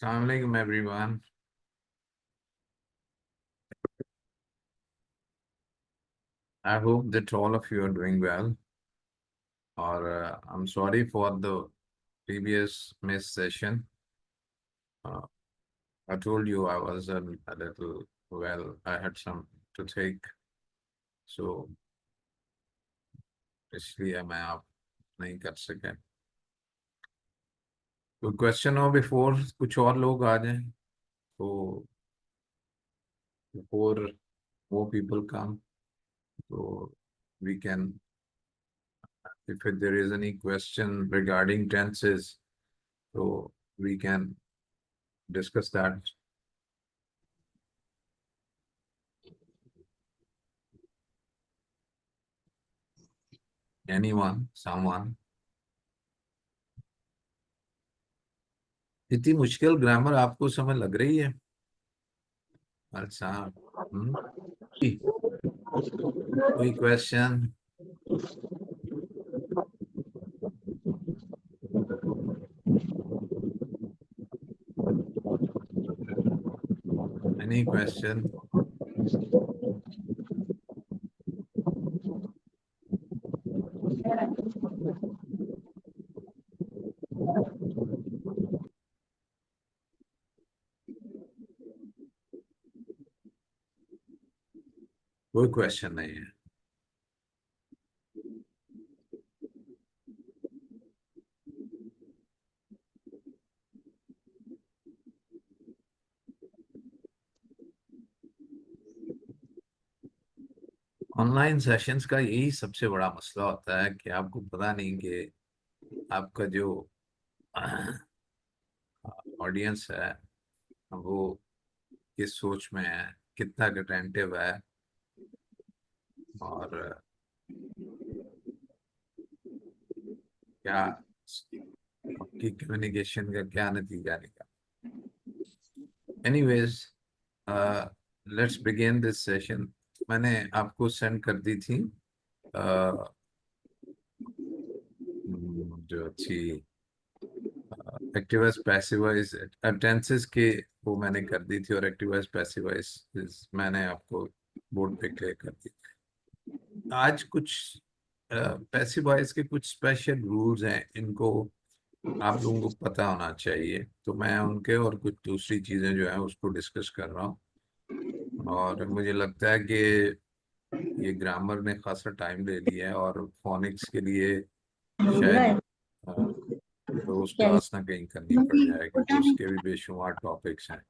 Assalamu alaikum everyone. I hope that all of you are doing well. Or I'm sorry for the previous missed session. Uh, I told you I was a little well. I had some to take, so इसलिए मैं आप नहीं कर सके. कोई question हो before कुछ और लोग आ जाएं तो before more people come, so we can, if there is any question regarding tenses, so we can discuss that. Anyone, someone. इतनी मुश्किल ग्रामर आपको समझ लग रही है? अच्छा. कोई क्वेश्चन? Any question? कोई क्वेश्चन नहीं है. ऑनलाइन सेशंस का यही सबसे बड़ा मसला होता है कि आपको पता नहीं कि आपका जो ऑडियंस है वो किस सोच में है, कितना अटेंटिव है, और क्या आपकी कम्युनिकेशन का क्या नतीजा निकला. Anyways, let's begin this session. मैंने आपको सेंड कर दी थी जो थी एक्टिवाइज पैसिवाइज टेंसेस के, वो मैंने कर दी थी, और एक्टिवाइज पैसिवाइज मैंने आपको बोर्ड पे क्लियर कर दी. आज कुछ पैसिवाइज के कुछ स्पेशल रूल्स हैं, इनको आप लोगों को पता होना चाहिए, तो मैं उनके और कुछ दूसरी चीजें जो है उसको डिस्कस कर रहा हूँ. और मुझे लगता है कि ये ग्रामर ने खासा टाइम ले लिया है, और फोनिक्स के लिए शायद रोज क्लास ना कहीं करनी पड़ जाए, क्योंकि उसके भी बेशुमार टॉपिक्स हैं.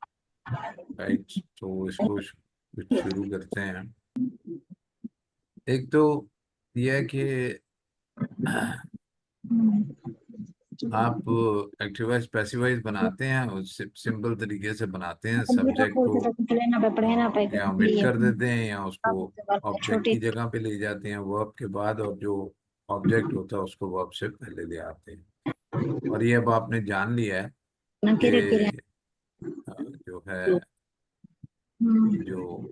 राइट, तो इसको कुछ शुरू करते हैं. एक तो यह है कि आप एक्टिवाइज पैसिवाइज बनाते हैं, उससे सिंपल तरीके से बनाते हैं. सब्जेक्ट को या ओमिट कर देते हैं या उसको ऑब्जेक्ट की जगह पे ले जाते हैं वर्ब के बाद, और जो ऑब्जेक्ट होता है उसको वर्ब से पहले ले आते हैं. और ये अब आपने जान लिया है कि जो है जो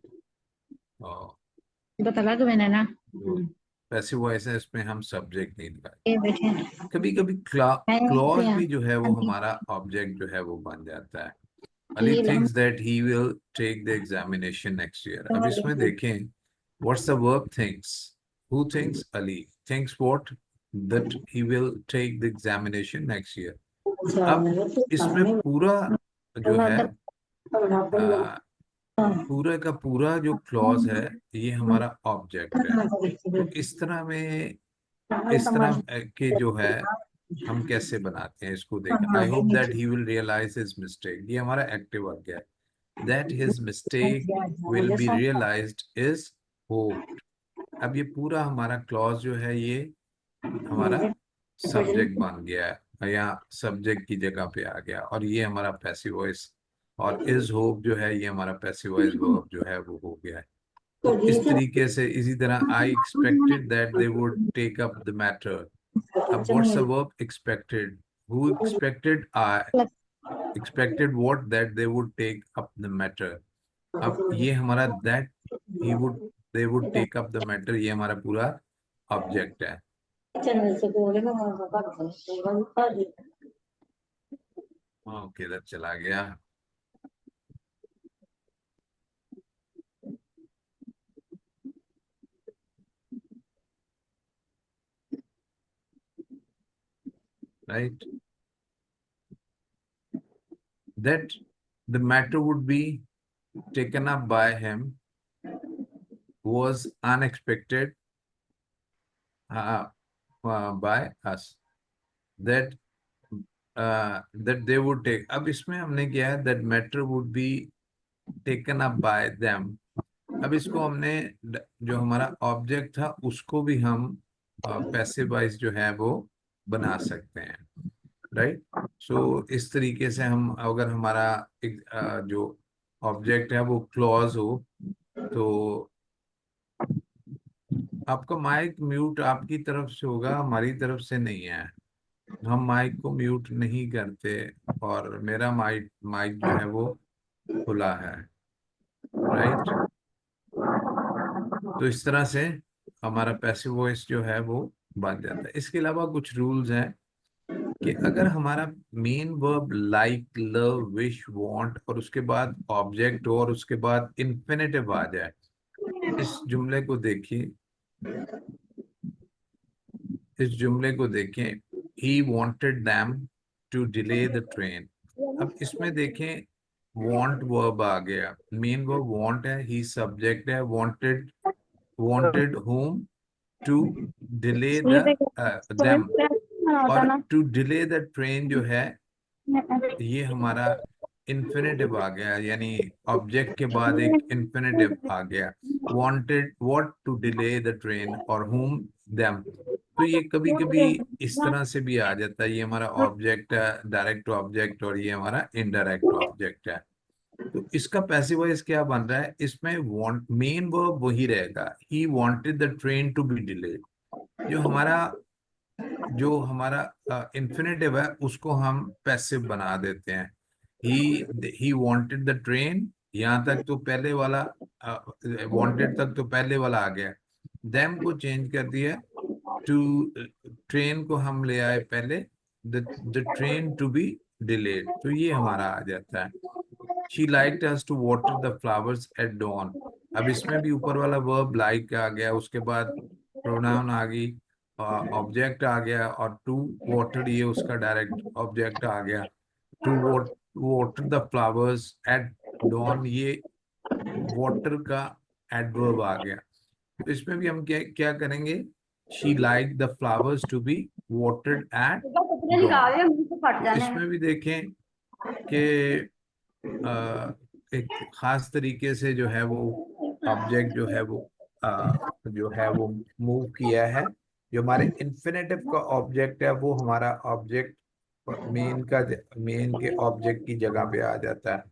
पैसिव वॉइस है इसमें हम सब्जेक्ट नहीं लगाते. कभी कभी क्लॉज भी जो है वो हमारा ऑब्जेक्ट जो है वो बन जाता है. Ali thinks that he will take the examination next year. अब इसमें देखें, what's the verb thinks? Who thinks? Ali thinks what? That he will take the examination next year. अब इसमें पूरा जो है पूरा का पूरा जो क्लॉज है ये हमारा ऑब्जेक्ट है. तो इस तरह के जो है हम कैसे बनाते हैं इसको देखें. I hope that he will realise his mistake. ये हमारा एक्टिव वर्ब है. That his mistake will be realised is hoped. अब ये पूरा हमारा क्लॉज जो है ये हमारा सब्जेक्ट बन गया है, या सब्जेक्ट की जगह पे आ गया, और ये हमारा पैसिव वॉइस, और इज होप जो है ये हमारा पैसिव वॉइस वर्ब जो है वो हो गया है. तो इस तरीके से, इसी तरह I expected that they would take up the matter. अब what's the verb expected? Who expected? I expected what? That they would take up the matter. अब ये हमारा that he would they would take up the matter, ये हमारा पूरा object है. किधर चला गया? Right, that the matter would be taken up by him was unexpected uh, by us, that that they would take. अब इसमें हमने किया है that matter would be taken up by them. अब इसको हमने जो हमारा ऑब्जेक्ट था उसको भी हम पैसिव वॉइस जो है वो बना सकते हैं, राइट। सो इस तरीके से हम, अगर हमारा एक जो ऑब्जेक्ट है वो क्लॉज हो, तो आपका माइक म्यूट आपकी तरफ से होगा, हमारी तरफ से नहीं है। हम माइक को म्यूट नहीं करते, और मेरा माइक माइक जो है वो खुला है, राइट। तो इस तरह से हमारा पैसिव वॉइस जो है वो बन जाता है। इसके अलावा कुछ रूल्स हैं कि अगर हमारा main verb like, love, wish, want और उसके बाद ऑब्जेक्ट हो और उसके बाद इंफिनिटिव आ जाए। इस जुमले को देखिए, इस जुमले को देखें, he wanted them to delay the train. अब इसमें देखें, वांट वर्ब आ गया, मेन वर्ब वांट है, ही सब्जेक्ट है, wanted, wanted whom to delay the them, और टू डिले द ट्रेन जो है ये हमारा इन्फिनेटिव आ गया, यानी ऑब्जेक्ट के बाद एक इन्फिनेटिव आ गया। Wanted what to delay the train, और whom them। तो ये कभी कभी इस तरह से भी आ जाता है, ये हमारा ऑब्जेक्ट है, डायरेक्ट ऑब्जेक्ट, और ये हमारा इनडायरेक्ट ऑब्जेक्ट है। तो इसका पैसिव वॉइस क्या बन रहा है, इसमें वांट मेन वर्ब वही रहेगा, he wanted the train to be delayed. जो हमारा इन्फिनेटिव है उसको हम पैसिव बना देते हैं। ही वांटेड द ट्रेन, यहाँ तक तो पहले वाला, वांटेड तक तो पहले वाला आ गया, देम को चेंज कर दिया टू, ट्रेन को हम ले आए पहले, the train to be delayed, तो ये हमारा आ जाता है। She liked us to water the flowers at dawn. अब इसमें भी ऊपर वाला वर्ब लाइक आ गया, उसके बाद प्रोनाउन आ गई, ऑब्जेक्ट आ गया, और टू वाटर ये उसका डायरेक्ट ऑब्जेक्ट आ गया। To water the flowers at dawn, ये वाटर का एडवर्ब आ गया। तो इसमें भी हम क्या क्या करेंगे, she like the flowers to be watered at dawn. तो इसमें भी देखें कि एक खास तरीके से जो है वो ऑब्जेक्ट जो है वो जो है वो मूव किया है। जो हमारे इन्फिनेटिव का ऑब्जेक्ट है वो हमारा ऑब्जेक्ट मेन का, मेन के ऑब्जेक्ट की जगह पे आ जाता है।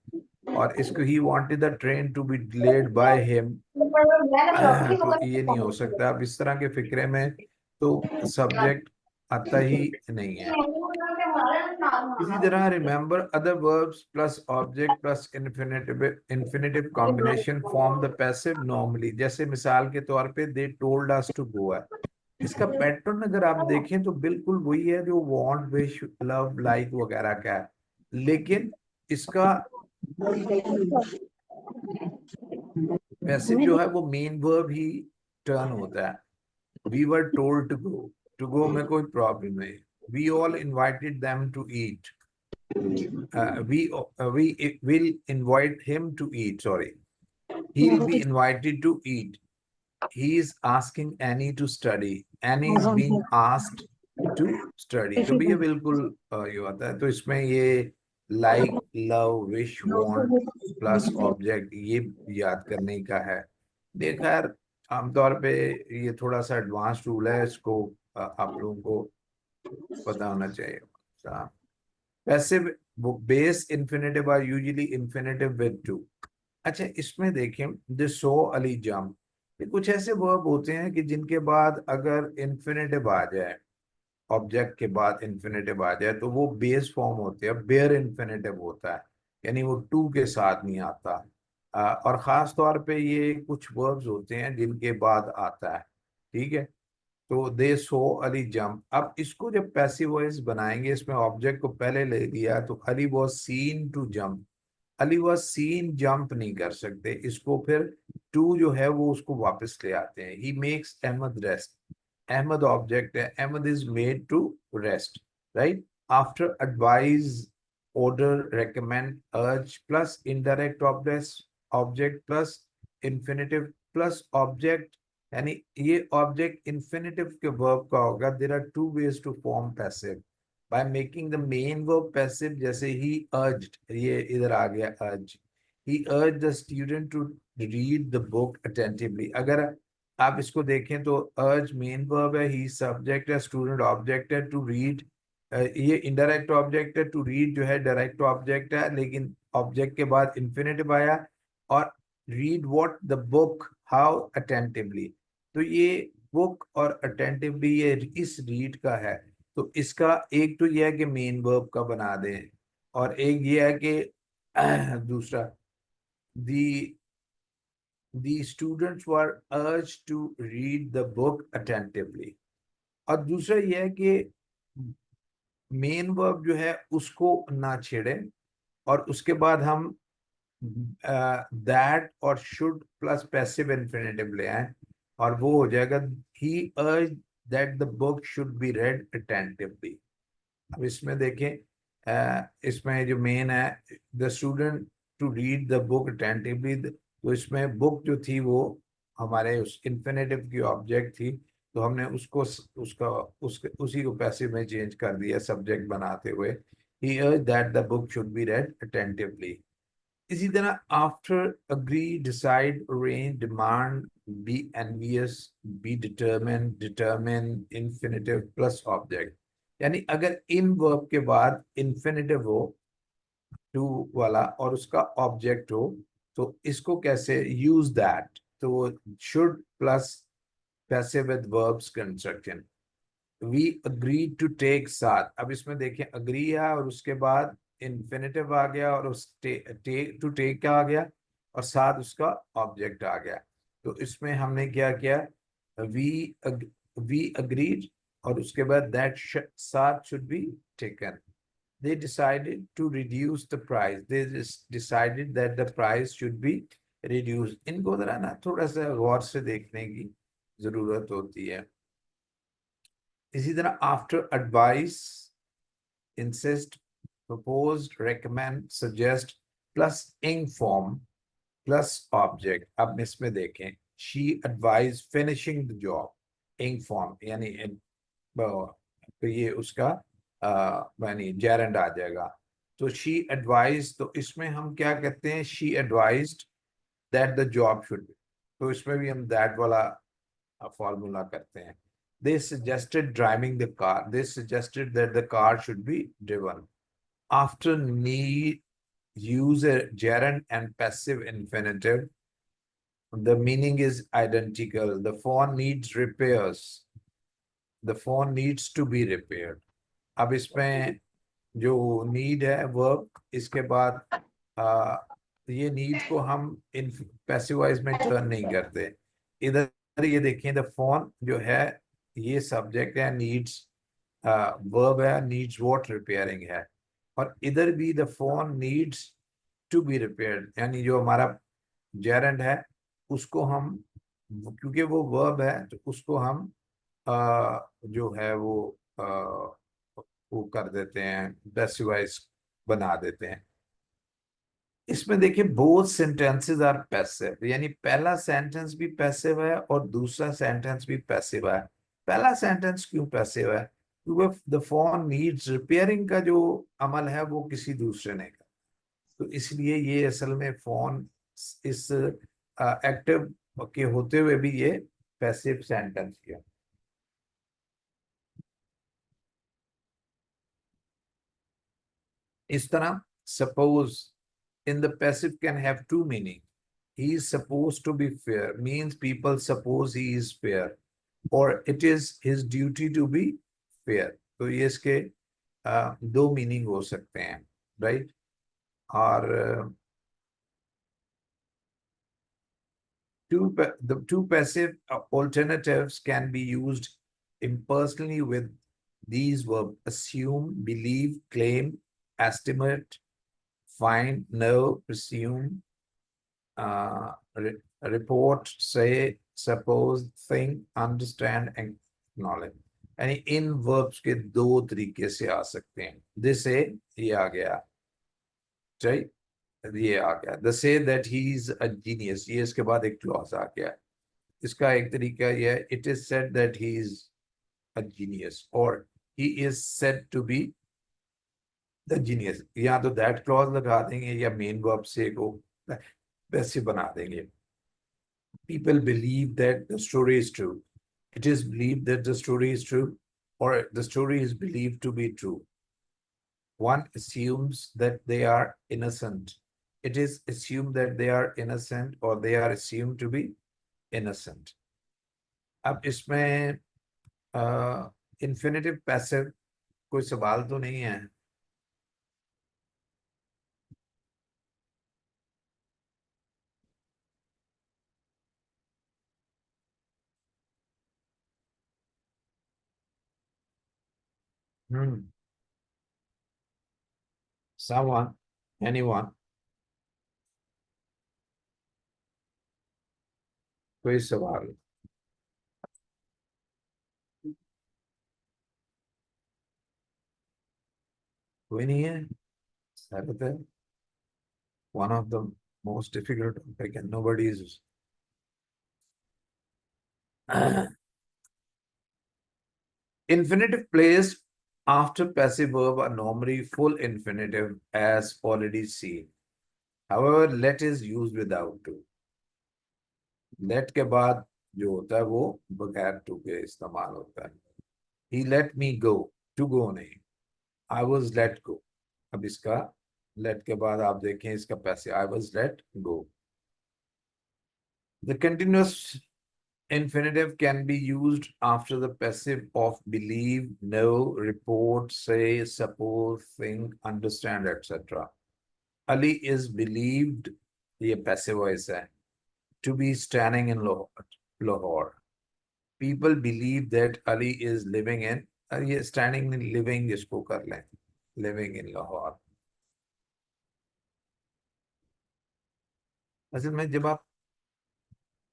और इसको ही wanted the train to be delayed by him, तो ये नहीं हो सकता। अब इस तरह के फिक्रे में तो सब्जेक्ट आता ही नहीं है। इसी तरह remember other verbs plus object plus infinitive, infinitive combination form the passive normally. जैसे मिसाल के तौर पे they told us to go है, इसका पैटर्न अगर आप देखें तो बिल्कुल वही है जो वांट, विश, लव, लाइक वगैरह का है, लेकिन इसका पैसिव जो है वो मेन वर्ब ही टर्न होता है। We were told to go, to go में कोई प्रॉब्लम नहीं। We all invited them to eat, we will invite him to eat. Sorry, he'll be invited to eat. He is asking Annie to study. Annie is being asked to study. तो भैया बिल्कुल ये होता है। तो इसमें ये like, love, wish, want plus object ये याद करने का है। देखा यार, आमतौर पे ये थोड़ा सा एडवांस रूल है, इसको आप लोगों को पता होना चाहिए। Passive base infinitive are usually infinitive with to. अच्छा, इसमें देखें, द सो अली जम्प, ये कुछ ऐसे वर्ब होते हैं कि जिनके बाद अगर इन्फिनेटिव आ जाए, ऑब्जेक्ट के बाद इन्फिनेटिव आ जाए, तो वो बेस फॉर्म होते हैं, बेयर इन्फिनेटिव होता है, यानी वो टू के साथ नहीं आता। और खास तौर पे ये कुछ वर्ब्स होते हैं जिनके बाद आता है, ठीक है। तो दे सो अली जंप। अब इसको जब पैसिव वॉइस बनाएंगे, इसमें ऑब्जेक्ट को पहले ले लिया, तो Ali was seen to jump. Ali was seen jump नहीं कर सकते, इसको फिर टू जो है वो उसको वापस ले आते हैं। He makes Ahmed rest. Ahmed object है, Ahmed is made to rest, right. After advise, order, recommend, urge plus indirect object plus infinitive plus object, यानी ये ऑब्जेक्ट इंफिनिटिव के वर्ब का होगा। There are two ways to form passive by making the main verb passive, जैसे he urged, ये इधर आ गया urge. He urge the student to read the book attentively. अगर आप इसको देखें तो अर्ज मेन वर्ब है, ही सब्जेक्ट है, स्टूडेंट ऑब्जेक्ट है, टू रीड ये इनडायरेक्ट ऑब्जेक्ट है, टू रीड जो है डायरेक्ट ऑब्जेक्ट है, लेकिन ऑब्जेक्ट के बाद इंफिनिटिव आया। और read what, the book, how attentively. तो ये बुक और अटेंटिवली ये इस रीड का है। तो इसका एक तो ये है कि मेन वर्ब का बना दें, और एक ये है कि दूसरा दी the students were urged to read the book attentively। और दूसरा यह है कि मेन वर्ब जो है उसको ना छेड़े, और उसके बाद हम दैट और शुड प्लस पैसिव इन्फिनेटिव ले आए, और वो हो जाएगा he urge that the book should be read attentively. अब इसमें देखें, इसमें जो मेन है the student to read the book attentively, तो इसमें बुक जो थी वो हमारे उस इन्फिनेटिव की ऑब्जेक्ट थी, तो हमने उसको उसका उसके उसी को पैसिव में चेंज कर दिया सब्जेक्ट बनाते हुए। He urge that the book should be read attentively. इसी तरह after, agree, decide, arrange, demand, be envious, be determined, determined, infinitive plus object. यानी अगर इन वर्ब के बाद इन्फिनेटिव हो टू वाला और उसका ऑब्जेक्ट हो, तो इसको कैसे यूज दैट, तो वो should plus passive with verbs construction. We agree to take साथ। अब इसमें देखें अग्री है और उसके बाद इन्फिनेटिव आ गया, और उस टू टेक का आ गया, और साथ उसका ऑब्जेक्ट आ गया। तो इसमें हमने क्या किया, वी वी अग्रीड, और उसके बाद दैट साथ should be taken. they decided to reduce the price, they just decided that the price should be reduced। इनको जरा ना थोड़ा सा गौर से देखने की जरूरत होती है। इसी तरह after advice, insist, propose, recommend, suggest plus inform plus object. अब इसमें देखें, she advise finishing the job, inform यानी तो ये उसका यानी जेरेंड आ जाएगा। तो शी एडवाइज, तो इसमें हम क्या कहते हैं, she advised that the job should be, तो इसमें भी हम दैट वाला फॉर्मूला करते हैं। They suggested driving the car. They suggested that the car should be driven. After need, use a gerund and passive infinitive. The meaning is identical. The phone needs repairs. The phone needs to be repaired. अब इसमें जो need है verb, इसके बाद ये need को हम इन passivise में टर्न नहीं करते। इधर ये देखें, द फोन जो है ये सब्जेक्ट है, नीड्स वर्ब है, नीड्स व्हाट रिपेयरिंग है। और इधर भी the phone needs to be repaired, यानी जो हमारा जेरेंड है उसको हम, क्योंकि वो वर्ब है तो उसको हम जो है वो कर देते हैं, पैसिवाइज बना देते हैं। इसमें देखिए बोथ सेंटेंसेस आर पैसिव, यानी पहला सेंटेंस भी पैसिव है और दूसरा सेंटेंस भी पैसिव है। पहला सेंटेंस क्यों पैसिव है, क्योंकि द फोन नीड्स रिपेयरिंग का जो अमल है वो किसी दूसरे ने करा, तो इसलिए ये असल में फोन इस एक्टिव के होते हुए भी ये पैसिव सेंटेंस किया। इस तरह suppose in the passive can have two meaning। He is supposed to be fair means people suppose he is fair, or it is his duty to be fair। तो ये इसके दो मीनिंग हो सकते हैं, राइट। और the two passive alternatives can be used impersonally with these verbs: assume, believe, claim, estimate, find, know, presume, report, say, suppose, think, understand, acknowledge. यानी इन verbs के दो तरीके से आ सकते हैं. दिस से ये आ गया, चाहिए ये आ गया. The say that he is a genius, ये इसके बाद एक क्लॉज आ गया. इसका एक तरीका ये है, it is said that he is a genius, और he is said to be the genius. या तो दैट क्लॉज लगा देंगे या मेन वर्ब से को वैसे बना देंगे. People believe that the story is true. It is believed that the story is true, or the story is believed to be true. One assumes that they are innocent. It is assumed that they are innocent, or they are assumed to be innocent. अब इसमें infinitive passive कोई सवाल तो नहीं है. Someone, anyone, कोई सवाल कोई नहीं है. हैरत है. One of the most difficult topic, and nobody is infinitive placed after passive verb are normally full infinitive as already seen. However, let is used without to. Let के बाद जो होता है वो बगैर to के इस्तेमाल होता है. He let me go, to go नहीं. I was let go. अब इसका let के बाद आप देखें इसका पैसे, I was let go. The continuous infinitive can be used after the passive of believe, know, report, say, suppose, think, understand, etc. Ali is believed, ये passive voice है, to be standing in Lahore. People believe that Ali is living in, ये standing in living जिसको कर लें, living in Lahore. असल में जब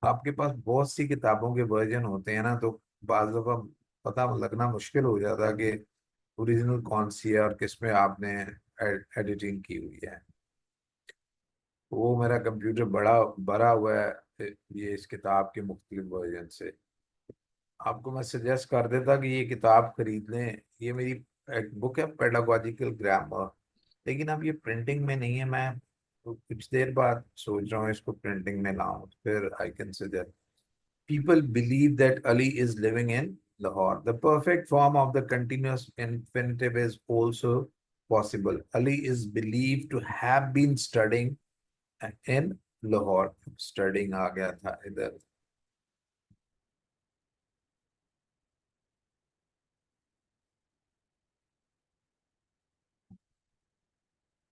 आपके पास बहुत सी किताबों के वर्जन होते हैं ना, तो बाज़ दफा पता लगना मुश्किल हो जाता है कि ओरिजिनल कौन सी है और किस में आपने एडिटिंग की हुई है. वो मेरा कंप्यूटर बड़ा भरा हुआ है ये इस किताब के मुख्तलिफ वर्जन से. आपको मैं सजेस्ट कर देता कि ये किताब खरीद लें. ये मेरी एक बुक है, पेडागोजिकल ग्रामर, लेकिन अब ये प्रिंटिंग में नहीं है. मैं तो कुछ देर बाद सोच रहा हूँ इसको प्रिंटिंग में लाऊं, फिर I can suggest. People believe that Ali is living in Lahore. The perfect form of the continuous infinitive is also possible. Ali is believed to have been studying in Lahore. Studying आ गया था इधर.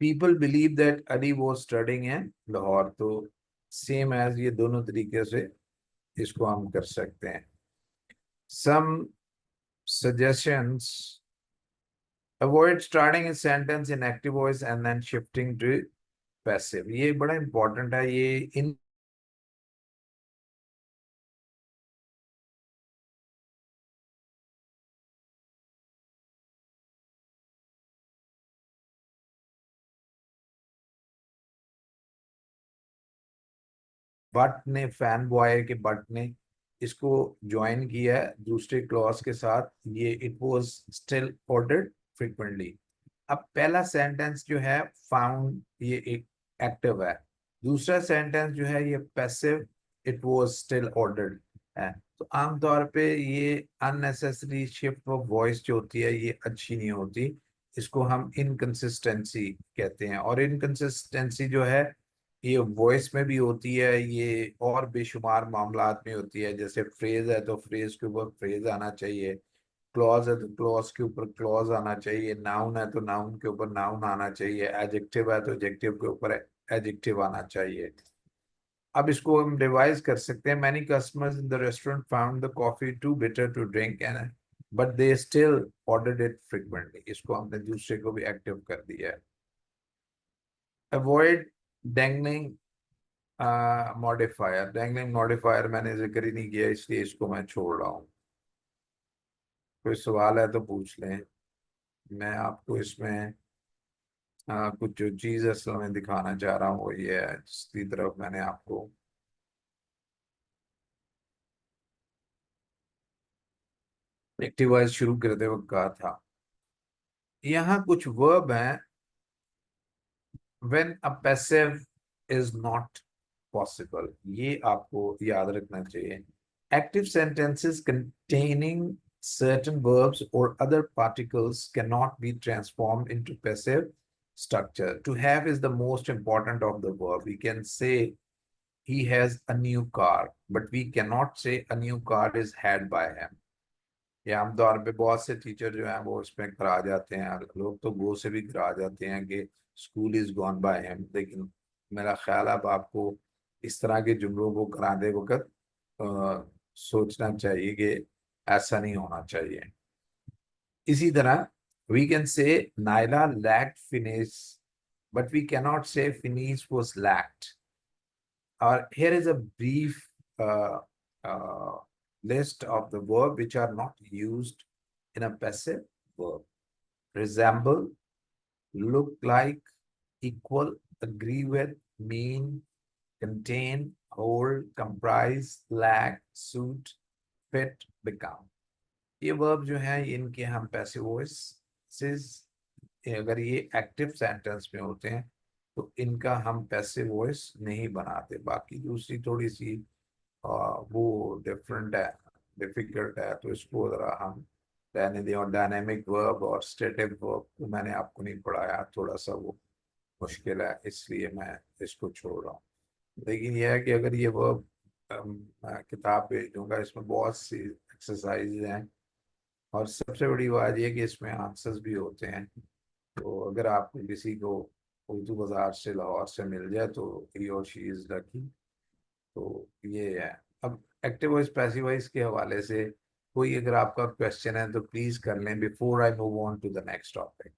People believe that Ali was studying in Lahore. तो same as ये दोनों तरीके से इसको हम कर सकते हैं. Some suggestions: avoid starting a sentence in active voice and then shifting to passive. ये बड़ा important है. ये इन बट ने, फैन बॉय के बट ने इसको ज्वाइन किया है दूसरे क्लॉज के साथ. ये it was still ordered frequently. अब पहला सेंटेंस जो है फाउंड, ये एक एक्टिव है. दूसरा सेंटेंस जो है ये passive, it was still ordered है. तो आमतौर पे ये अननेसेसरी शिफ्ट ऑफ वॉइस जो होती है ये अच्छी नहीं होती. इसको हम इनकंसिस्टेंसी कहते हैं. और इनकंसिस्टेंसी जो है ये वॉइस में भी होती है, ये और बेशुमार मामलात में होती है. जैसे फ्रेज है तो फ्रेज के ऊपर फ्रेज आना चाहिए, क्लॉज है तो क्लॉज के ऊपर क्लॉज आना चाहिए, नाउन है तो नाउन के ऊपर नाउन आना चाहिए, एडजेक्टिव है तो एडजेक्टिव के ऊपर एडजेक्टिव आना चाहिए. अब इसको हम रिवाइज कर सकते हैं. Many customers in the restaurant found the coffee too bitter to drink and but they still ordered it frequently. इसको हमने दूसरे को भी एक्टिव कर दिया है। Avoid dangling modifier. Dangling modifier मैंने जिक्र ही नहीं किया, इसलिए इसको मैं छोड़ रहा हूँ। कोई सवाल है तो पूछ लें। मैं आपको इसमें कुछ जो चीज असल में दिखाना चाह रहा हूँ वो ये है, जिसकी तरफ मैंने आपको एक्टिवाइज शुरू करते वक्त कहा था। यहाँ कुछ वर्ब हैं when a passive is not possible, ये आपको याद रखना चाहिए। Active sentences containing certain verbs or other particles cannot be transformed into passive structure. To have is the most important of the verb. We can say he has a new car, but we cannot say a new car is had by him. या आमतौर पे बहुत से teacher जो हैं वो उसमें करा जाते हैं, लोग तो गो से भी करा जाते हैं कि school is gone by him. लेकिन मेरा ख्याल है अब आपको इस तरह के जुमलों को कराते वक्त सोचना चाहिए कि ऐसा नहीं होना चाहिए। इसी तरह we can say Naila lacked finish, but we cannot say finish was lacked. और here is a brief uh, uh, list of the verb which are not used in a passive verb. Resemble, look like, equal, agree with, mean, contain, hold, comprise, lack, suit, fit, become. ये verb जो है इनके हम passive voices, अगर ये active sentence में होते हैं तो इनका हम पैसिव वॉइस नहीं बनाते। बाकी दूसरी थोड़ी सी वो डिफरेंट है, डिफिकल्ट है, तो इसको जरा हम रहने दें। और डायनेमिक वर्ब और स्टैटिक वर्ब को मैंने आपको नहीं पढ़ाया, थोड़ा सा वो मुश्किल है, इसलिए मैं इसको छोड़ रहा हूँ। लेकिन यह है कि अगर ये वर्ब किताब भेजूंगा, इसमें बहुत सी एक्सरसाइज हैं और सबसे बड़ी बात यह कि इसमें आंसर्स भी होते हैं। तो अगर आपको किसी को उर्दू बाजार से, लाहौर से मिल जाए तो ही और शी इज लकी। तो ये है। अब एक्टिव वॉइस पैसिव वॉइस के हवाले से कोई अगर आपका क्वेश्चन है तो प्लीज कर लें before I move on to the next topic.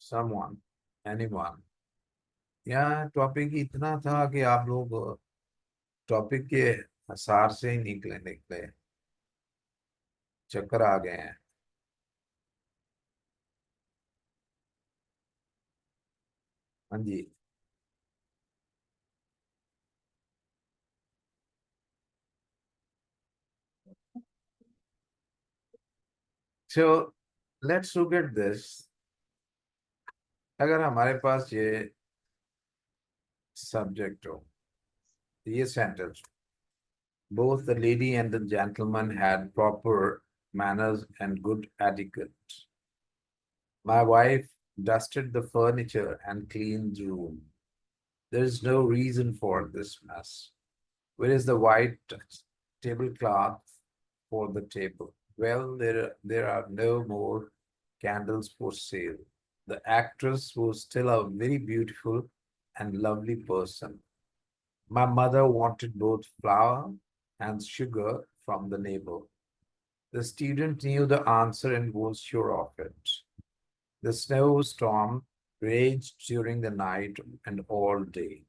Someone, anyone. यहाँ टॉपिक इतना था कि आप लोग टॉपिक के सार से ही निकले निकले, चक्कर आ गए हैं। हाँ जी। So let's look at this. अगर हमारे पास ये सब्जेक्ट हो, ये sentence, both the lady and the gentleman had proper manners and good etiquette. My wife dusted the furniture and cleaned the room. There is no reason for this mess. Where is the white tablecloth for the table? Well, there are no more candles for sale. The actress was still a very beautiful and lovely person. My mother wanted both flour and sugar from the neighbor. The student knew the answer and was sure of it. The snowstorm raged during the night and all day.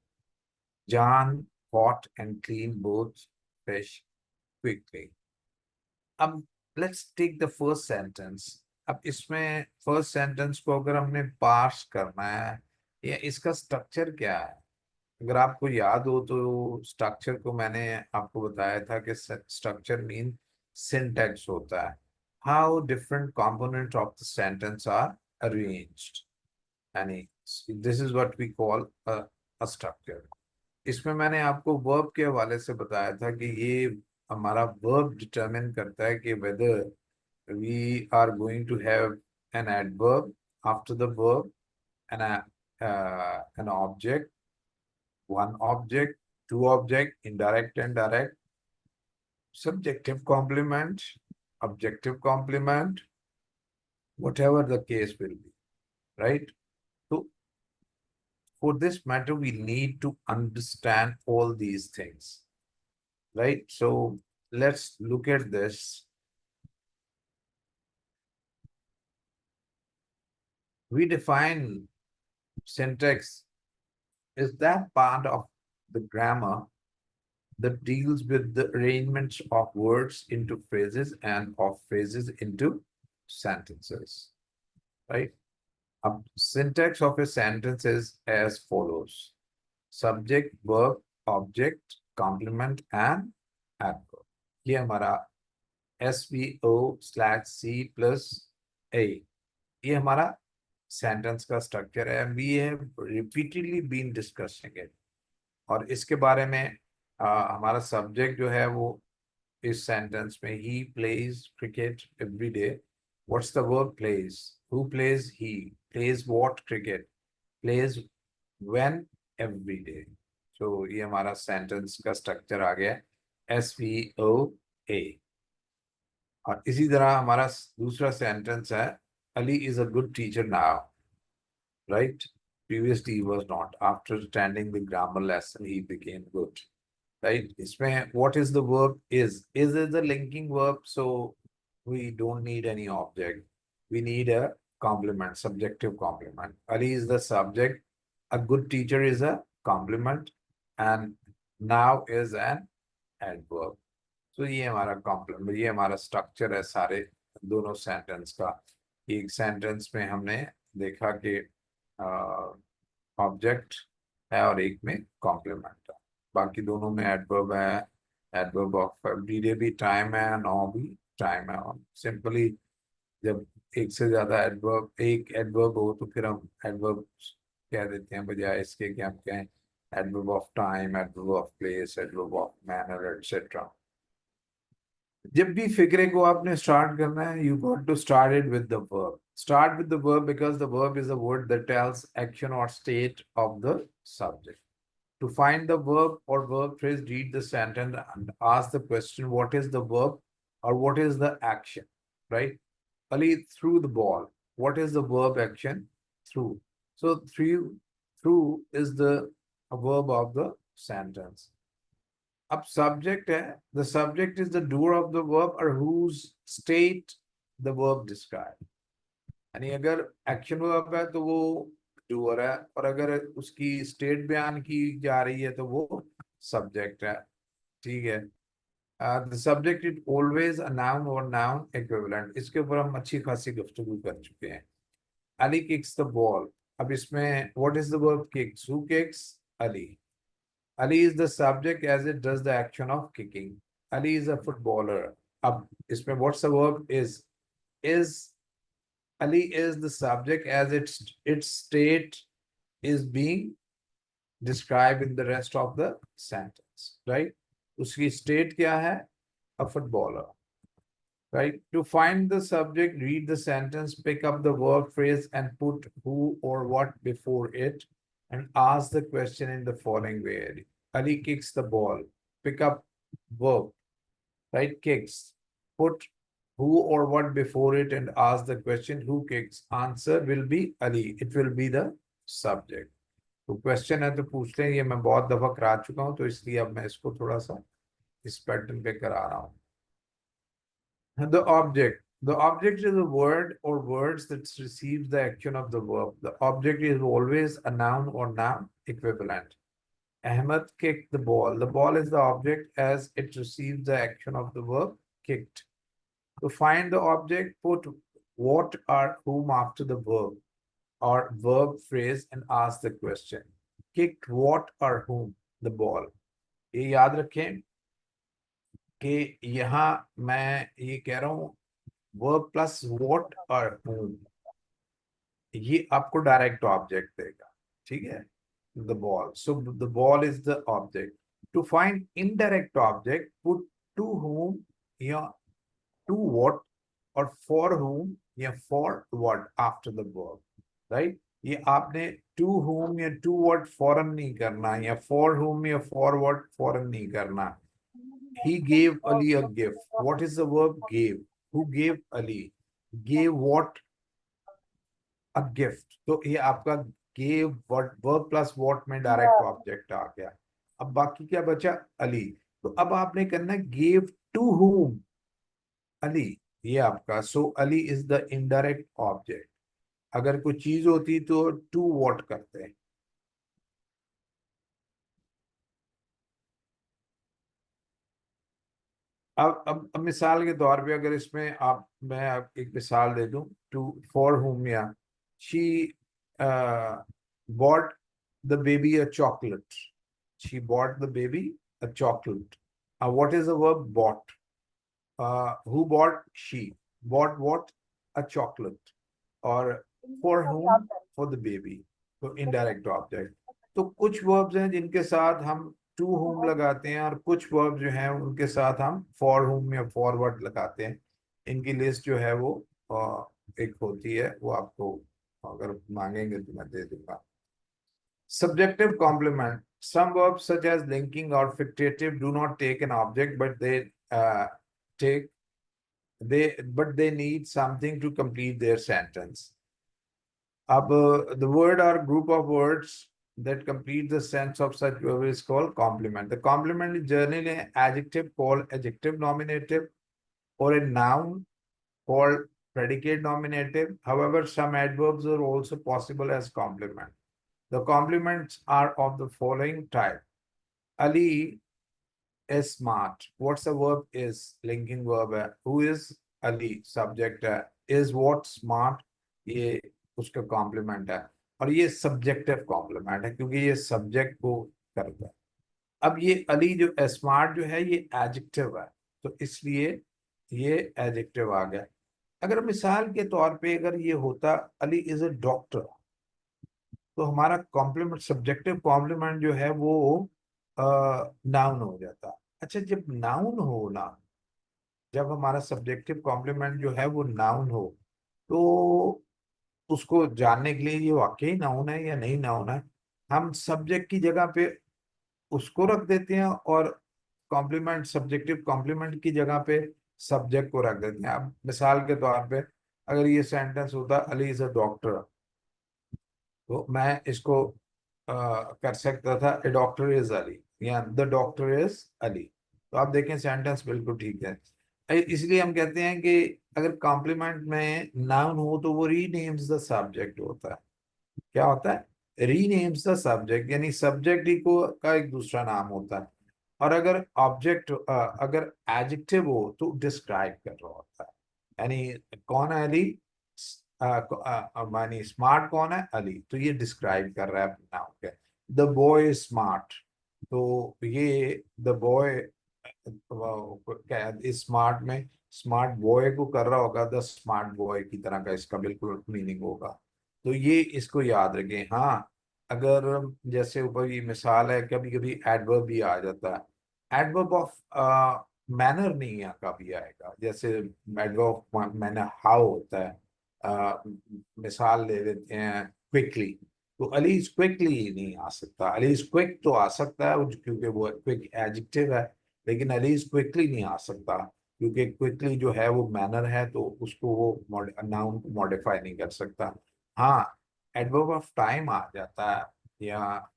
John caught and cleaned both fish quickly. अब let's take the first sentence. अब इसमें first sentence को अगर हमने parse करना है, या इसका स्ट्रक्चर क्या है, अगर आपको याद हो तो स्ट्रक्चर को मैंने आपको बताया था कि स्ट्रक्चर मीन सिंटैक्स होता है, how different component of the sentence are arranged, यानी this is what we call a structure. इसमें मैंने आपको वर्ब के हवाले से बताया था कि ये हमारा वर्ब डिटरमिन करता है कि whether we are going to have an adverb after the verb an object, one object, two object, indirect and direct, subjective complement, objective complement, whatever the case will be, right? So for this matter, we need to understand all these things, right? So let's look at this. We define syntax is that part of the grammar that deals with the arrangements of words into phrases and of phrases into sentences, right? A syntax of a sentence is as follows: subject, verb, object, complement and adverb. ये हमारा SVO/C+A ये हमारा sentence का structure है. We have repeatedly been discussing it. और इसके बारे में हमारा सब्जेक्ट जो है वो इस सेंटेंस में he plays cricket every day. What's the verb plays? Who plays? He plays what? Cricket. Plays when? Every day. तो ये हमारा सेंटेंस का स्ट्रक्चर आ गया SVOA. और इसी तरह हमारा दूसरा सेंटेंस है Ali is a good teacher now, right? Previously he was not. After attending the grammar lesson, he became good, right? इसमें what is the verb? Is is the linking verb, so we don't need any object. We need a complement, subjective complement. Ali is the subject. A good teacher is a complement, and now is an adverb. So ये हमारा complement, ये हमारा structure है सारे दोनों sentence का. एक sentence में हमने देखा कि ऑब्जेक्ट है और एक में कॉम्प्लीमेंट है. बाकी दोनों में एडवर्ब है. एडवर्ब ऑफ एवरीडे भी टाइम है, नाउ भी टाइम है. सिंपली जब एक से ज्यादा एडवर्ब, एक एडवर्ब हो तो फिर हम एडवर्ब कह देते हैं बजाय इसके कि हम कहें adverb of time, adverb of place, adverb of manner etcetera. जब भी फिक्रे को आपने स्टार्ट करना है, you got to start it with the verb. Start with the verb because the verb is a word that tells action or state of the subject. To find the verb or verb phrase, read the sentence and ask the question, what is the verb or what is the action, right? Ali threw the ball. What is the verb action? Threw. So threw is the verb of the sentence. अब subject है, the subject is the doer of the verb or whose state the verb describe. यानी अगर action verb है तो वो doer है, और अगर उसकी स्टेट बयान की जा रही है तो वो सब्जेक्ट है. ठीक है. The subject is always a noun और नाउन इक्विवेलेंट. इसके ऊपर हम अच्छी खासी गुफ्तगू कर चुके हैं. Ali kicks the ball. अब इसमें what is the verb kicks? Who kicks? Ali. Ali is the subject as it does the action of kicking. Ali is a footballer. अब इसमें what's the verb? Is Ali is the subject as its state is being described in the rest of the sentence, right? उसकी state क्या है? A footballer, right? To find the subject, read the sentence, pick up the verb phrase and put who or what before it, and ask the question in the following way. Ali kicks the ball. Pick up verb, right? Kicks. Put who or what before it and ask the question who kicks. Answer will be Ali. It will be the subject. तो question है तो पूछते हैं. ये मैं बहुत दफा करा चुका हूं तो इसलिए अब मैं इसको थोड़ा सा इस पैटर्न पे करा रहा हूं. The object. The object is a word or words that receives the action of the verb. The object is always a noun or noun equivalent. Ahmed kicked the ball. The ball is the object as it receives the action of the verb kicked. To find the object, put what or whom after the verb or verb phrase and ask the question. Kicked what or whom? The ball. ये याद रखें कि यहाँ मैं ये कह रहा हूँ verb plus what or whom. ये आपको डायरेक्ट ऑब्जेक्ट देगा. ठीक है. The ball. So the ball is the object. To find indirect object, put to whom, yeah, to what, or for whom, yeah, for what after the verb, right? ये आपने to home या to what फॉरन नहीं करना, या for home या for what फॉरन नहीं करना। He gave Ali a gift. What is the verb gave? Who gave Ali? Gave what? A gift. तो ये आपका gave what verb plus what में डायरेक्ट ऑब्जेक्ट आ गया। अब बाकी क्या बचा? अली। तो अब आपने करना gave to whom? अली। ये आपका so Ali is the indirect object. अगर कोई चीज होती तो टू व्हाट करते हैं। अब मिसाल के तौर पे अगर इसमें मैं एक मिसाल दे दूं, टू फॉर हुम या she bought the baby a chocolate. She bought the baby a chocolate. What is the verb bought? Who bought? She bought what? A chocolate. और for whom? For the baby. तो indirect object. तो कुछ verbs हैं जिनके साथ हम to home लगाते हैं, और कुछ वर्ब जो हैं उनके साथ हम फॉर होम या फॉरवर्ड लगाते हैं। इनकी लिस्ट जो है वो एक होती है, वो आपको अगर मांगेंगे तो मैं दे दूंगा। Subjective complement. Some verbs such as linking or fictative do not take an object, but take they need something to complete their sentence. The word or group of words that complete the sense of such verb is called complement. The complement is generally an adjective called adjective nominative, or a noun called predicate nominative. However, some adverbs are also possible as complement. The complements are of the following type. Ali is smart. What's the verb? Is linking verb. Who is Ali? Subject. Is what smart? ये उसका complement है। और ये subjective complement है क्योंकि ये subject को करता है। अब ये अली जो स्मार्ट जो है ये एडजेक्टिव है, तो इसलिए ये एडजेक्टिव आ गया। अगर मिसाल के तौर पे अगर ये होता अली इज अ डॉक्टर, तो हमारा कॉम्प्लीमेंट सब्जेक्टिव कॉम्प्लीमेंट जो है वो नाउन हो जाता। अच्छा, जब नाउन हो ना, जब हमारा सब्जेक्टिव कॉम्प्लीमेंट जो है वो नाउन हो, तो उसको जानने के लिए ये वाकई नाउन है या नहीं नाउन है, हम सब्जेक्ट की जगह पे उसको रख देते हैं, और कॉम्प्लीमेंट सब्जेक्टिव कॉम्प्लीमेंट की जगह पे सब्जेक्ट को रख देते हैं। अब मिसाल के तौर पे अगर ये सेंटेंस होता अली इज अ डॉक्टर, तो मैं इसको कर सकता था ए डॉक्टर इज अली, या द डॉक्टर इज अली। तो आप देखें सेंटेंस बिल्कुल ठीक है। इसलिए हम कहते हैं कि अगर कॉम्प्लीमेंट में नाउन हो तो वो रीनेम्स द सब्जेक्ट होता है। क्या होता है? रीनेम्स द सब्जेक्ट, यानी सब्जेक्ट ही को का एक दूसरा नाम होता है। और अगर ऑब्जेक्ट अगर एडजेक्टिव हो तो डिस्क्राइब कर रहा होता है। यानी कौन है अली? मानी स्मार्ट कौन है? अली। तो ये डिस्क्राइब कर रहा है अपने नाम के। द बॉय इज स्मार्ट, तो ये द बॉय क्या इस स्मार्ट में स्मार्ट बॉय को कर रहा होगा, द स्मार्ट बॉय की तरह का इसका बिल्कुल मीनिंग होगा। तो ये इसको याद रखें। हाँ, अगर जैसे ऊपर ये मिसाल है, कभी कभी एडवर्ब भी आ जाता है। एडवर्ब ऑफ मैनर नहीं है, कभी आएगा। जैसे एडवर्ब ऑफ मैनर हाउ होता है। मिसाल ले लेते हैं क्विकली, तो अली इज क्विकली नहीं आ सकता। अली इज क्विक तो आ सकता है क्योंकि वो क्विक एडजेक्टिव है, लेकिन अली इज क्विकली नहीं आ सकता क्योंकि क्विकली जो है वो मैनर है, तो उसको वो नाउन को मॉडिफाई नहीं कर सकता। हाँ, एडवर्ब ऑफ टाइम आ जाता है, या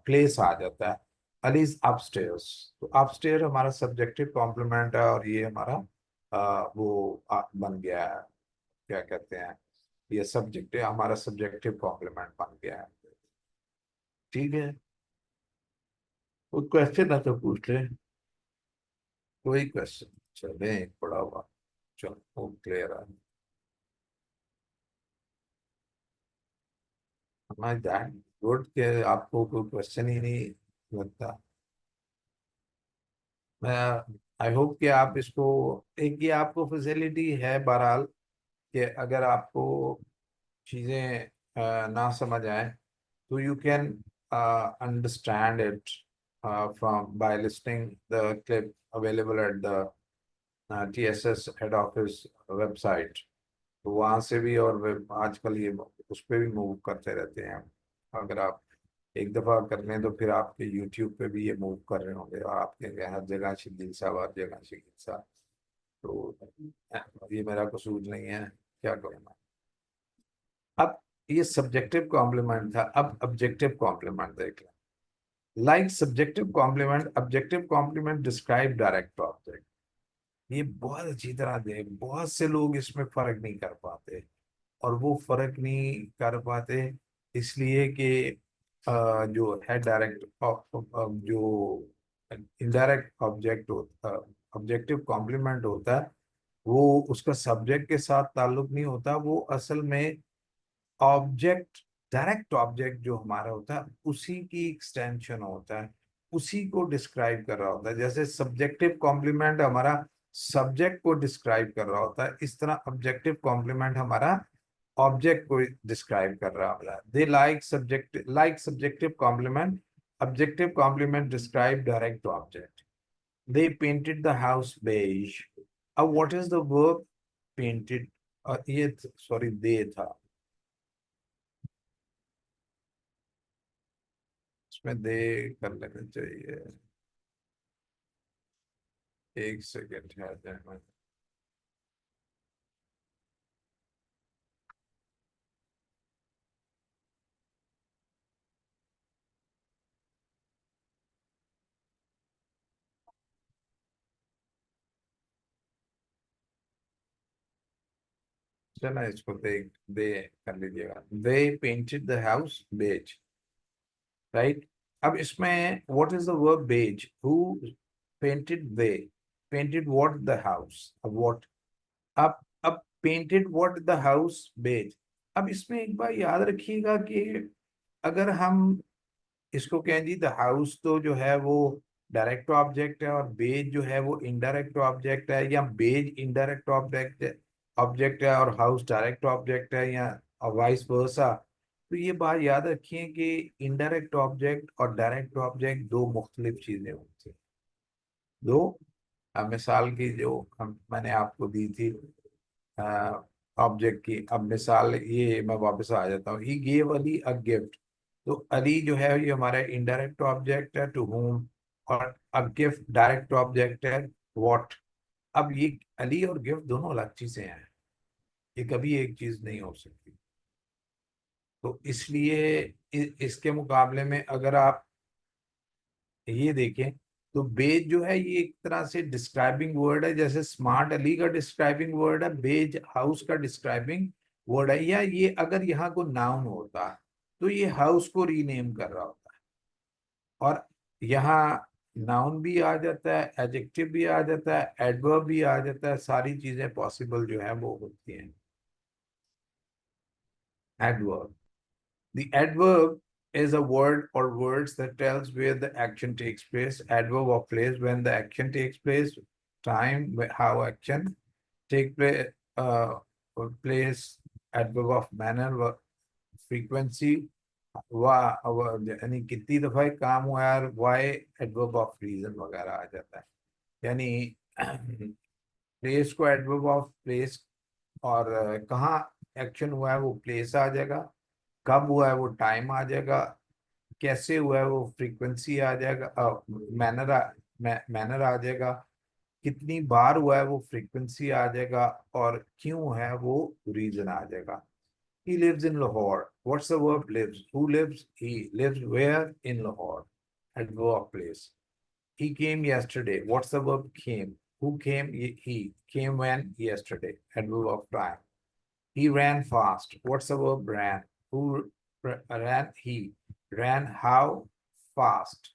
प्लेस आ जाता है। अली इज अपस्टेयर्स, तो अपस्टेयर हमारा सब्जेक्टिव कॉम्प्लीमेंट है, और ये हमारा बन गया है, क्या कहते हैं, ये सब्जेक्टिव हमारा सब्जेक्टिव कॉम्प्लीमेंट बन गया है। ठीक है, कोई क्वेश्चन है तो पूछ ले। कोई क्वेश्चन? चले एक पड़ा हुआ। चलो वो क्लियर है। हमारे दैट गुड के आपको कोई क्वेश्चन ही नहीं लगता। मैं आई होप कि आप इसको, एक ये आपको फैसिलिटी है बहरहाल, कि अगर आपको चीज़ें ना समझ आए तो you can understand it from by listening the clip available at the TSS head office website. वहां से भी, और आजकल ये उस पे भी मूव करते रहते हैं। अगर आप एक दफा कर लें तो फिर आपके यूट्यूब पे भी ये मूव कर रहे होंगे, और आपके हर जगह शकील साहब, हर जगह शकील साहब। तो ये मेरा कसूर नहीं है, क्या करूँ मैं। अब ये सब्जेक्टिव कॉम्प्लीमेंट था, अब ऑब्जेक्टिव कॉम्प्लीमेंट देख लें। Like subjective complement, objective complement describe direct object. ये बहुत अच्छी तरह दे, बहुत से लोग इसमें फर्क नहीं कर पाते। और वो फर्क नहीं कर पाते इसलिए कि जो है डायरेक्ट, जो इनडायरेक्ट ऑब्जेक्ट होता, ऑब्जेक्टिव कॉम्प्लीमेंट होता है, वो उसका सब्जेक्ट के साथ ताल्लुक नहीं होता, वो असल में ऑब्जेक्ट, डायरेक्ट ऑब्जेक्ट जो हमारा होता है उसी की एक्सटेंशन होता है, उसी को डिस्क्राइब कर रहा होता है। जैसे सब्जेक्टिव कॉम्प्लीमेंट हमारा सब्जेक्ट को डिस्क्राइब कर रहा होता है, इस तरह ऑब्जेक्टिव कॉम्प्लीमेंट हमारा ऑब्जेक्ट को डिस्क्राइब कर रहा होता है। They like subjective complement, objective complement describe direct object. They painted the house beige. अब what is the verb painted? ये सॉरी दे था, इसमें दे कर लेना चाहिए। एक सेकेंड है जहमत। चला इसको दे कर लीजिएगा। They painted the house beige, right. अब इसमें what is the verb beige? Who painted? They painted what? The house. अब व्हाट, अब painted what? The house beige. अब इसमें एक बार याद रखिएगा कि अगर हम इसको कहें जी, द हाउस तो जो है वो डायरेक्ट ऑब्जेक्ट है, और बेज जो है वो इनडायरेक्ट ऑब्जेक्ट है, या बेज इनडायरेक्ट ऑब्जेक्ट है और हाउस डायरेक्ट ऑब्जेक्ट है, या वाइस वर्सा। तो ये बात याद रखिए कि इनडायरेक्ट ऑब्जेक्ट और डायरेक्ट ऑब्जेक्ट दो मुख्तलिफ चीजें होती हैं। दो मिसाल की जो मैंने आपको दी थी ऑब्जेक्ट की, अब मिसाल ये मैं वापस आ जाता हूँ। He gave Ali a gift. तो अली जो है ये हमारा इनडायरेक्ट ऑब्जेक्ट है, टू होम। और अब गिफ्ट डायरेक्ट ऑब्जेक्ट है, व्हाट। अब ये अली और गिफ्ट दोनों अलग चीजें हैं, ये कभी एक चीज नहीं हो सकती। तो इसलिए इसके मुकाबले में अगर आप ये देखें तो बेज जो है ये एक तरह से डिस्क्राइबिंग वर्ड है, जैसे स्मार्ट अली का डिस्क्राइबिंग वर्ड है, बेज हाउस का डिस्क्राइबिंग वर्ड है। या ये अगर यहाँ को नाउन होता तो ये हाउस को रीनेम कर रहा होता। और यहाँ नाउन भी आ जाता है, एडजेक्टिव भी आ जाता है, एडवर्ब भी आ जाता है, सारी चीजें पॉसिबल जो है वो होती हैं। Adverb, the adverb is a word or words that tells where the action takes place. Adverb of place, when the action takes place, time, how action take place, place. Adverb of manner, frequency, यानी कितनी दफा ये काम हुआ है, और Y adverb of reason वगैरह आ जाता है। यानी प्लेस को एडवर्ब ऑफ प्लेस, और कहाँ एक्शन हुआ है वो प्लेस आ जाएगा, कब हुआ है वो टाइम आ जाएगा, कैसे हुआ है वो फ्रीक्वेंसी आ जाएगा, मैनर आ जाएगा, कितनी बार हुआ है वो फ्रीक्वेंसी आ जाएगा, और क्यों है वो रीजन आ जाएगा। He lives in Lahore. What's the verb lives? Who lives? He lives where? In Lahore. Adverb of place. He came yesterday. What's the verb came? Who came? He came when? Yesterday. Adverb of time. He ran fast. What's the verb ran? Who ran? He ran how fast?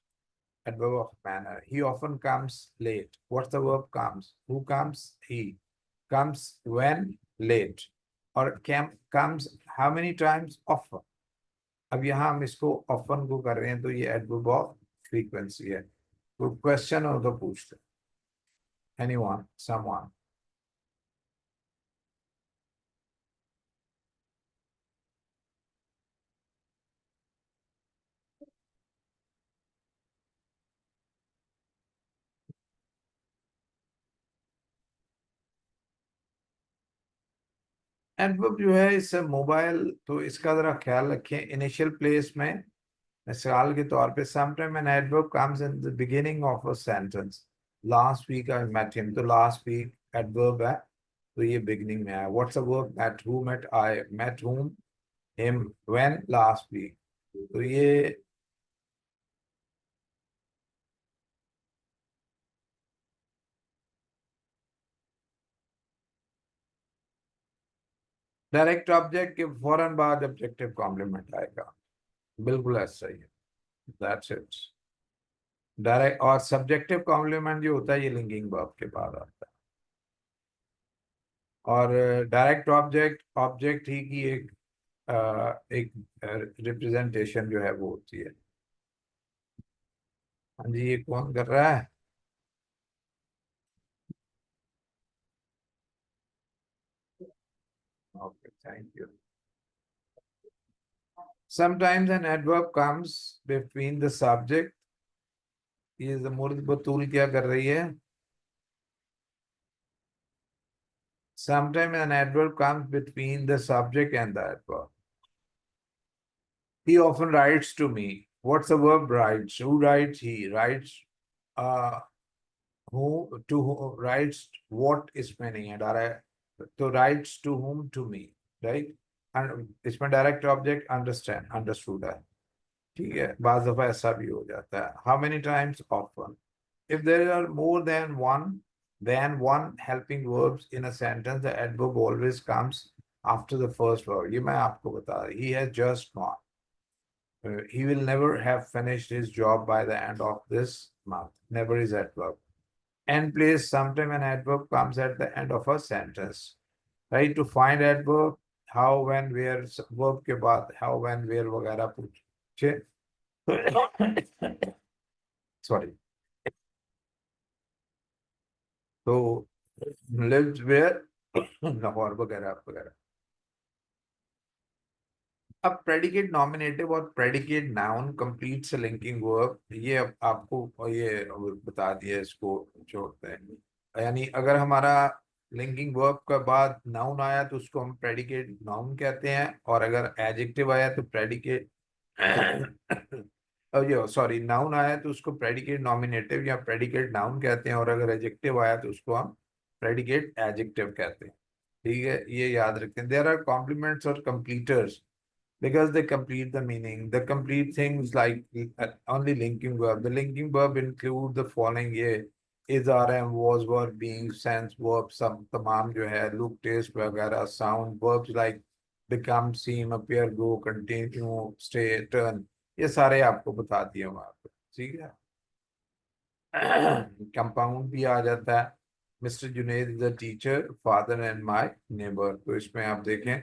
Adverb of manner. He often comes late. What's the verb comes? Who comes? He comes when? Late. और comes how many times? Often. अब यहाँ हम इसको often को कर रहे हैं तो ये adverb of frequency है। तो क्वेश्चन हो तो पूछते, anyone, someone। एडवर्ब जो है इससे मोबाइल, तो इसका जरा ख्याल रखें इनिशियल प्लेस में। मिसाल के तौर पे sometime an adverb comes in the beginning of a sentence. Last week I met him, तो लास्ट वीक एडवर्ब है, तो ये बिगिनिंग में है। What's a verb? Met who, met I, met whom, him, when, last week। तो ये direct object के फौरन बाद ऑब्जेक्टिव कॉम्प्लीमेंट आएगा, बिल्कुल ऐसा ही है। That's it. डायरेक्ट और सब्जेक्टिव कॉम्प्लीमेंट जो होता है ये लिंकिंग वर्ब के बाद आता है। और डायरेक्ट ऑब्जेक्ट ऑब्जेक्ट ही की एक रिप्रेजेंटेशन जो है वो होती है। हाँ जी, ये कौन कर रहा है? Okay, thank you. Sometimes an adverb comes between the subject। ये मुर्द बतूल क्या कर रही है? Sometimes an adverb comes between the subject and the adverb। He often writes to me। What's the verb writes? Who writes? He writes। Uh, who writes what is meaning है direct, तो writes to whom? To me, right? And इसमें direct object understand, understood है। ठीक है, बाज दफा ऐसा भी हो जाता है। How many times? Often. If there are more than one helping verbs in a sentence, the adverb always comes after the first verb। ये मैं आपको बता रहा, he has just gone। He will never have finished his job by the end of this month। Never is adverb। End place, sometime an adverb comes at the end of a sentence। Right? To find adverb, how, when, where, verb के बाद how, when, where वगैरह पूछे। Sorry. तो lives where, Lahore वगैरह वगैरह। अब predicate nominative और predicate noun complete से लिंकिंग वर्ब, ये अब आपको ये बता दिया, इसको छोड़ते हैं। यानी अगर हमारा लिंकिंग वर्ब के बाद नाउन आया तो उसको हम प्रेडिकेट नाउन कहते हैं, और अगर एडजेक्टिव आया तो प्रेडिकेट ये सॉरी नाउन आया तो उसको प्रेडिकेट नॉमिनेटिव या प्रेडिकेट नाउन कहते हैं, और अगर एडजेक्टिव आया तो उसको हम प्रेडिकेट एडजेक्टिव कहते हैं। ठीक है, ये याद रखें। देयर आर कॉम्प्लीमेंट्स और कंप्लीटर्स because they complete the meaning। The complete things like only linking verb। The linking verb include the following ये is, rm, was, were, being, sense, verb सब तमाम जो है, look, taste वगैरह, sound verbs like become, seem, appear, go, continue, stay, turn, ये सारे आपको बता दिए वहां पे। ठीक है। कंपाउंड भी आ जाता है। Mister Junaid is a teacher, father and my neighbour. तो इसमें आप देखें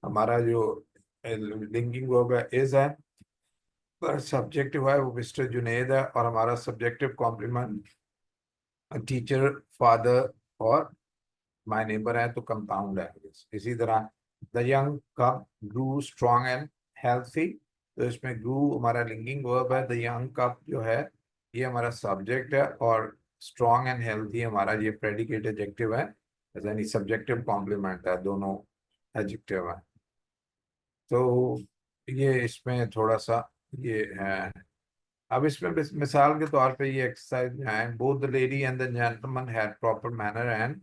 हमारा जो लिंकिंग वर्ब है इज है, पर सब्जेक्टिव है वो मिस्टर जुनेद है, और हमारा सब्जेक्टिव कॉम्प्लीमेंट टीचर, फादर और माय नेबर है, तो कंपाउंड है। इसी तरह the young cub grew strong and healthy. तो इसमें ग्रू हमारा लिंकिंग वर्ब है, द यंग कप जो है ये हमारा सब्जेक्ट है, और स्ट्रॉन्ग एंड हेल्थी हमारा ये प्रेडिकेट एडजेक्टिव है, यानी सब्जेक्टिव कॉम्प्लीमेंट है, दोनों एडजेक्टिव है। तो ये इसमें थोड़ा सा ये है। अब इसमें मिसाल के तौर पे ये एक्सरसाइज है, both the lady and the gentleman had proper manner and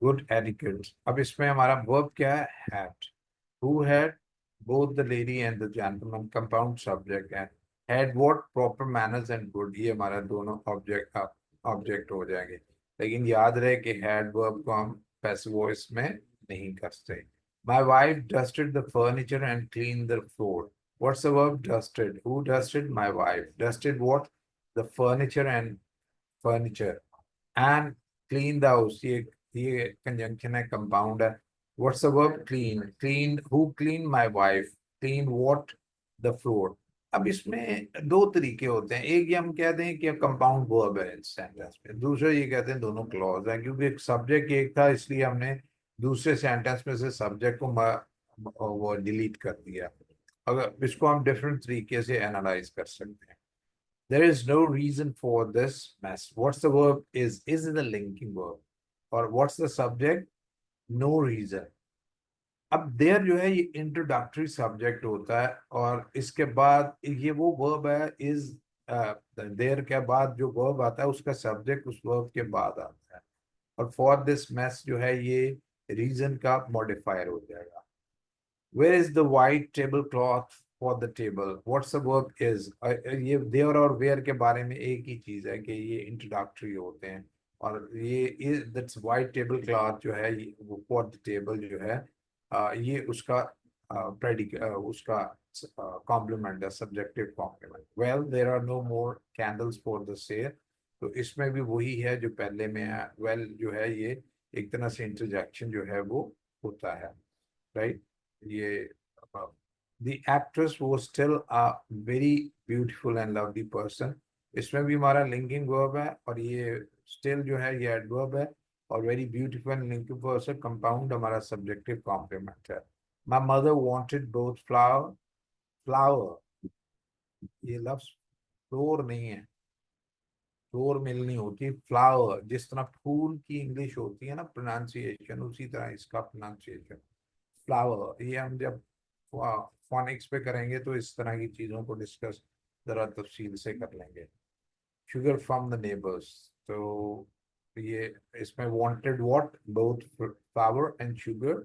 good एटिक्यूड। अब इसमें हमारा वर्ब क्या है? Had. Who had? Both the lady and the gentleman, compound subject है। Had what? Proper manners and good, ये हमारा दोनों ऑब्जेक्ट ऑब्जेक्ट हो जाएंगे। लेकिन याद रहे कि हैड वर्ब को हम पैसिव वॉइस में नहीं करते। My wife dusted the furniture and clean the floor. What's the verb? Dusted। Who dusted? My wife। Dusted what? The furniture and furniture। And clean the house। ये conjunction है, compound है। What's the verb? Clean। Clean who? Clean my wife। Clean what? The floor। अब इसमें दो तरीके होते हैं, एक ये हम कहते हैं कि कंपाउंड वर्ब है इस सेंटेंस में, दूसरा ये कहते हैं दोनों क्लॉज है, क्योंकि एक सब्जेक्ट एक था इसलिए हमने दूसरे सेंटेंस में से सब्जेक्ट को वो डिलीट कर दिया। अगर इसको हम डिफरेंट तरीके से एनालाइज कर सकते हैं। There is no reason for this mess। What's the verb? Is the linking verb। और what's the subject? No reason। अब देयर जो है ये इंट्रोडक्टरी सब्जेक्ट होता है, और इसके बाद ये वो वर्ब है इज, देयर के बाद जो वर्ब आता है उसका सब्जेक्ट उस वर्ब के बाद आता है। और फॉर दिस मैस जो है ये रीजन का मॉडिफायर हो जाएगा। Where is the white table cloth for the table, what's the verb is. ये देयर और वेयर के बारे में एक ही चीज है कि ये इंट्रोडक्टरी होते हैं। और ये दैट्स वाइट टेबल क्लॉथ जो है वो फॉर द टेबल जो है ये उसका प्रेडिक उसका कॉम्प्लीमेंट है, subjective complement. Well there are no more candles for the sale, तो इसमें भी वही है जो पहले में है। वेल जो है ये एक तरह से इंटरजेक्शन जो है वो होता है, राइट। ये द एक्ट्रेस वो still a very beautiful and lovely person, इसमें भी हमारा लिंकिंग वर्ब है, और ये स्टिल जो है ये एडवर्ब है, और very beautiful and linking person compound हमारा सब्जेक्टिव कॉम्प्लीमेंट है। My mother wanted both flower, flower ये लफ्ज फ्लोर नहीं है, फ्लोर मिलनी होती है फ्लावर, जिस तरह फूल की इंग्लिश होती है ना प्रोनाउंसिएशन, उसी तरह इसका प्रोनाउंसिएशन फ्लावर। ये हम जब फोनिक्स पे करेंगे तो इस तरह की चीजों को डिस्कस जरा तफसील से कर लेंगे। शुगर फ्रॉम द नेबर्स, तो ये इसमें wanted what both flower and sugar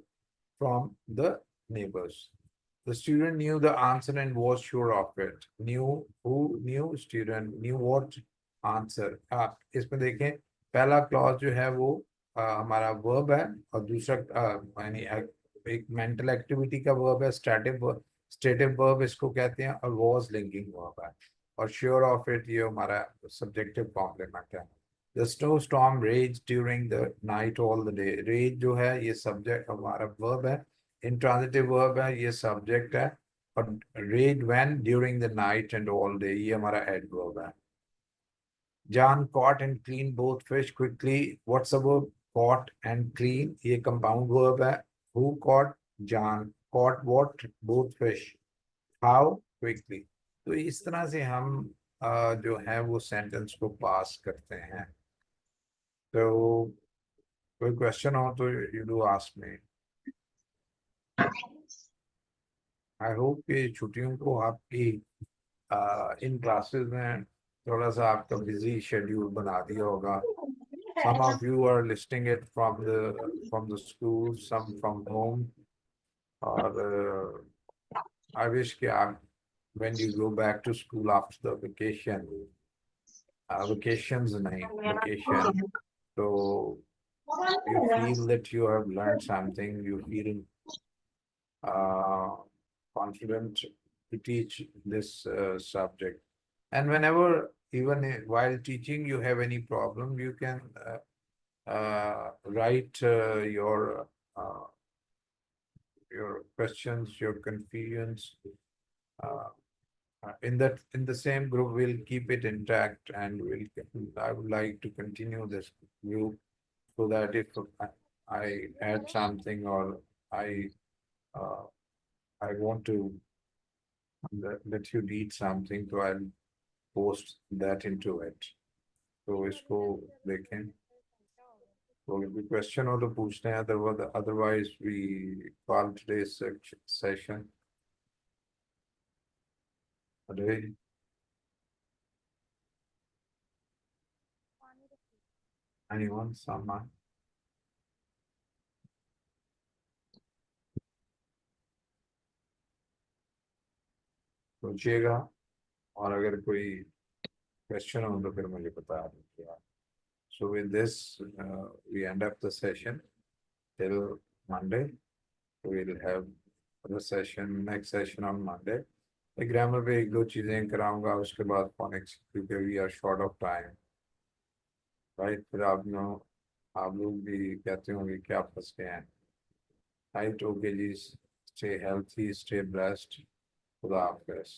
from the neighbours. The student knew the answer and was sure of it. Knew who knew student knew what answer। इसमें देखें पहला क्लॉज जो है वो हमारा वर्ब है, और दूसरा यानी एक मेंटल एक्टिविटी का वर्ब है, स्टेटिव वर्ब इसको कहते हैं, और was लिंकिंग वर्ब है, और sure of it ये हमारा सब्जेक्टिव कॉम्प्लीमेंट है। The snowstorm raged during the night all the day। rage जो है ये सब्जेक्ट हमारा वर्ब है, इंट्रांजिटिव वर्ब है, ये सब्जेक्ट है, और red when during the night and all day ये हमारा एडवर्ब है। John caught and cleaned both fish quickly, what's the verb caught and clean, ये कंपाउंड वर्ब है। Who caught? John caught what? Both fish। How? Quickly। तो इस तरह से हम जो है वो सेंटेंस को पास करते हैं। तो कोई क्वेश्चन हो तो you do ask me. I hope कि छुट्टियों को आपकी इन क्लासेस में थोड़ा सा आपका बिजी शेड्यूल बना दिया होगा। Some of you are listening it from the school, some from home, or I wish कि आप when you go back to school after the vacation, vacations नहीं vacation, so you feel that you have learned something, you feel uh, confident to teach this subject. And whenever, even while teaching, you have any problem, you can write your questions, your confusions. Uh, in the same group, we'll keep it intact, and I would like to continue this group so that if I add something, or I uh, I want to let you read something, so I'll post that into it। तो इसको देखें, तो कोई question हो तो पूछते हैं, otherwise we call today's session a day। Anyone? Someone? सोचिएगा, और अगर कोई क्वेश्चन हो तो फिर मुझे बता दीजिए। So with this, we end up the session till Monday। We'll have the session, next session on Monday। Grammar पे एक दो चीजें कराऊंगा, उसके बाद phonics, क्योंकि we are short of time, right। फिर आप लोग भी कहते होंगे क्या फंस गए हैं। राइट, ओके जी, स्टे हेल्थी, स्टे ब्लेस्ड, खुदा हाफिज।